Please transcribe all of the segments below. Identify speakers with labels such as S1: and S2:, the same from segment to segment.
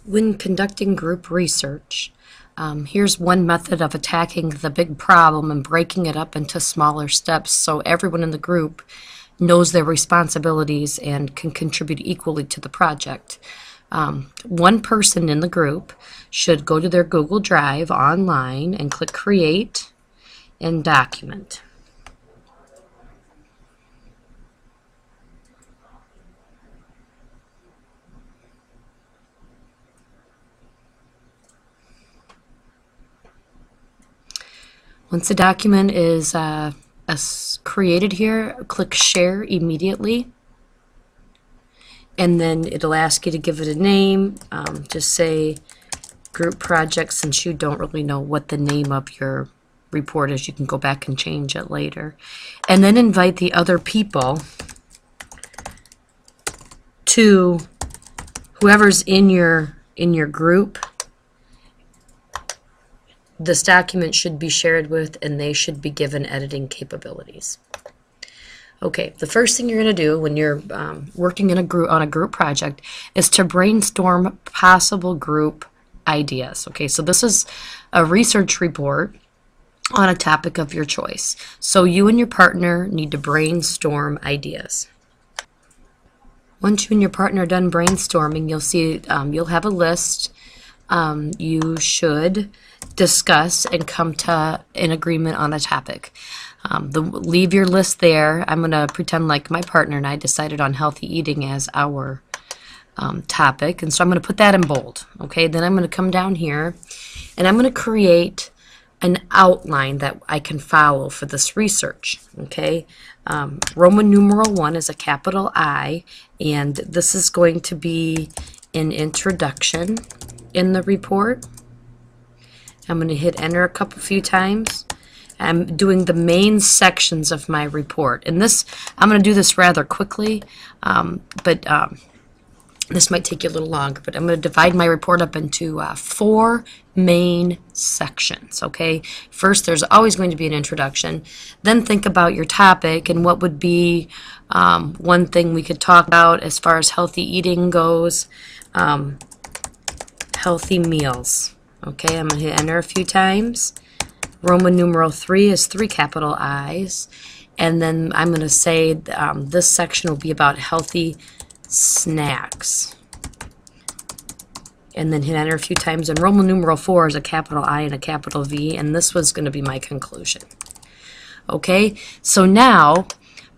S1: When conducting group research, here's one method of attacking the big problem and breaking it up into smaller steps so everyone in the group knows their responsibilities and can contribute equally to the project. One person in the group should go to their Google Drive online and click Create and Document. Once the document is created here, click Share immediately. And then it'll ask you to give it a name. Just say Group Project, since you don't really know what the name of your report is. You can go back and change it later. And then invite the other people to whoever's in your group. This document should be shared with, and they should be given editing capabilities. Okay, the first thing you're going to do when you're working in on a group project is to brainstorm possible group ideas. Okay, so this is a research report on a topic of your choice. So you and your partner need to brainstorm ideas. Once you and your partner are done brainstorming, you'll see you'll have a list. You should discuss and come to an agreement on a topic. Leave your list there. I'm going to pretend like my partner and I decided on healthy eating as our topic, and so I'm going to put that in bold. Okay, then I'm going to come down here and I'm going to create an outline that I can follow for this research. Okay, Roman numeral 1 is a capital I, and this is going to be an introduction in the report. I'm going to hit enter a few times. I'm doing the main sections of my report, and this I'm going to do this rather quickly, but this might take you a little longer. But I'm going to divide my report up into 4 main sections. Okay, first there's always going to be an introduction. Then think about your topic and what would be one thing we could talk about as far as healthy eating goes. Healthy meals. Okay, I'm going to hit enter a few times. Roman numeral 3 is 3 capital I's. And then I'm going to say this section will be about healthy snacks. And then hit enter a few times. And Roman numeral 4 is a capital I and a capital V. And this was going to be my conclusion. Okay, so now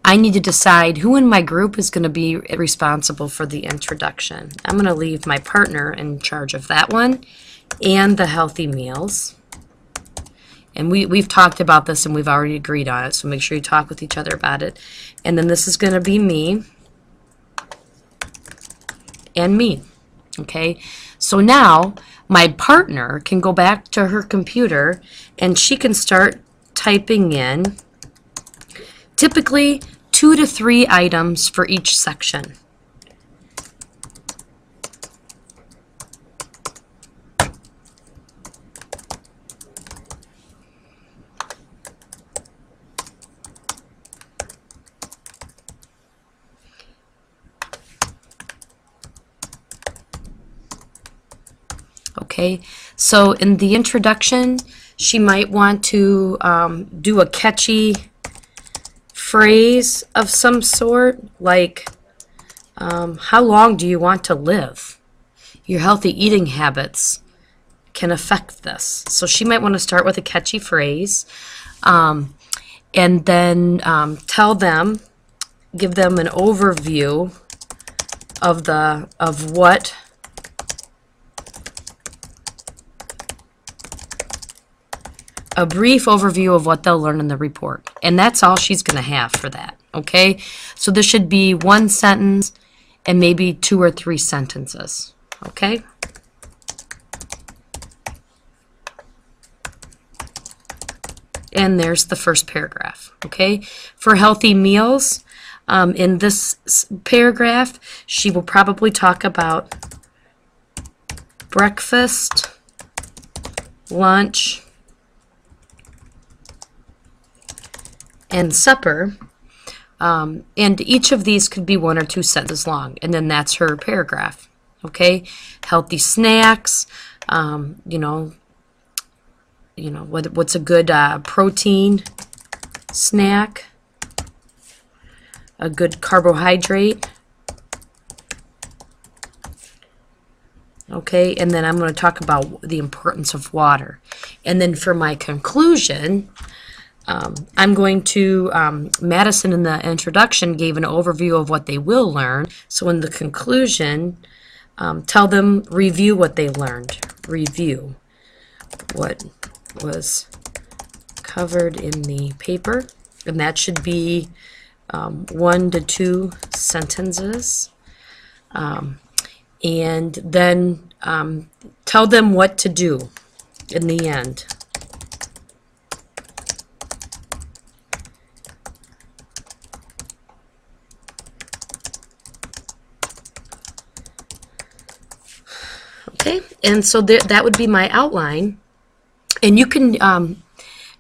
S1: I need to decide who in my group is going to be responsible for the introduction. I'm going to leave my partner in charge of that one and the healthy meals. And we've talked about this and we've already agreed on it, so make sure you talk with each other about it. And then this is going to be me and me. Okay, so now my partner can go back to her computer and she can start typing in typically 2 to 3 items for each section. Okay, so in the introduction, she might want to do a catchy phrase of some sort, like, how long do you want to live? Your healthy eating habits can affect this. So she might want to start with a catchy phrase, and then give them an overview of what a brief overview of what they'll learn in the report. And that's all she's going to have for that. Okay? So this should be 1 sentence and maybe 2 or 3 sentences. Okay? And there's the first paragraph. Okay? For healthy meals, in this paragraph, she will probably talk about breakfast, lunch, and supper, and each of these could be 1 or 2 sentences long, and then that's her paragraph. Okay, healthy snacks. What's a good protein snack? A good carbohydrate. Okay, and then I'm going to talk about the importance of water. And then for my conclusion, I'm going to, Madison in the introduction gave an overview of what they will learn. So in the conclusion, tell them, review what they learned. Review what was covered in the paper. And that should be 1 to 2 sentences. And then tell them what to do in the end. Okay, and so that would be my outline. And you can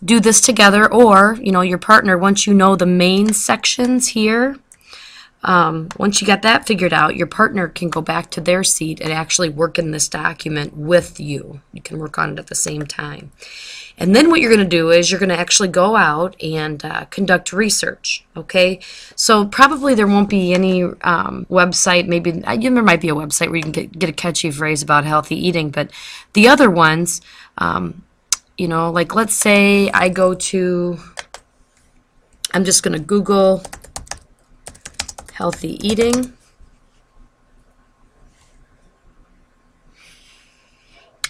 S1: do this together, or your partner, once you know the main sections here, once you got that figured out, your partner can go back to their seat and actually work in this document with you. You can work on it at the same time. And then what you're going to do is you're going to actually go out and conduct research, okay? So probably there won't be any website, maybe there might be a website where you can get a catchy phrase about healthy eating, but the other ones, like let's say I go to, I'm just going to Google healthy eating.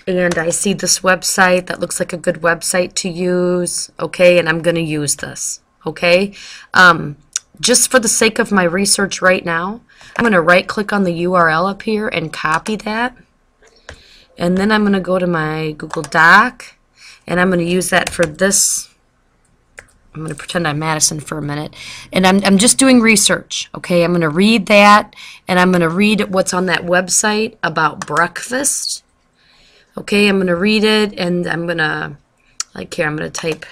S1: And I see this website that looks like a good website to use, okay, and I'm going to use this, okay? Just for the sake of my research right now, I'm going to right-click on the URL up here and copy that. And then I'm going to go to my Google Doc, and I'm going to use that for this. I'm going to pretend I'm Madison for a minute. And I'm just doing research, okay? I'm going to read that, and I'm going to read what's on that website about breakfast. Okay, I'm going to read it, and I'm going to, like here, I'm going to type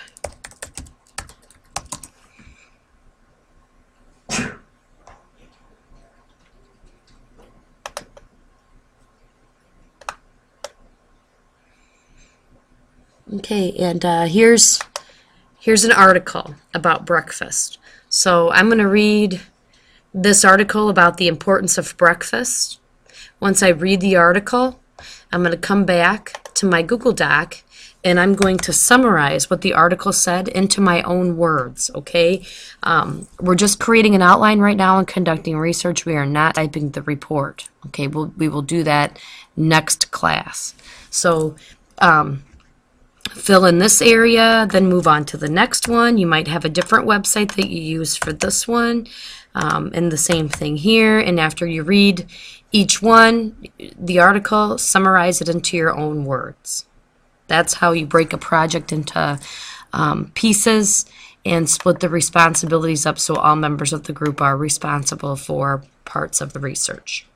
S1: okay, and here's an article about breakfast. So I'm going to read this article about the importance of breakfast. Once I read the article, I'm going to come back to my Google Doc, and I'm going to summarize what the article said into my own words, okay? We're just creating an outline right now and conducting research. We are not typing the report, okay? We will do that next class. So fill in this area, then move on to the next one. You might have a different website that you use for this one, and the same thing here. And after you read each one, the article, summarize it into your own words. That's how you break a project into pieces and split the responsibilities up so all members of the group are responsible for parts of the research.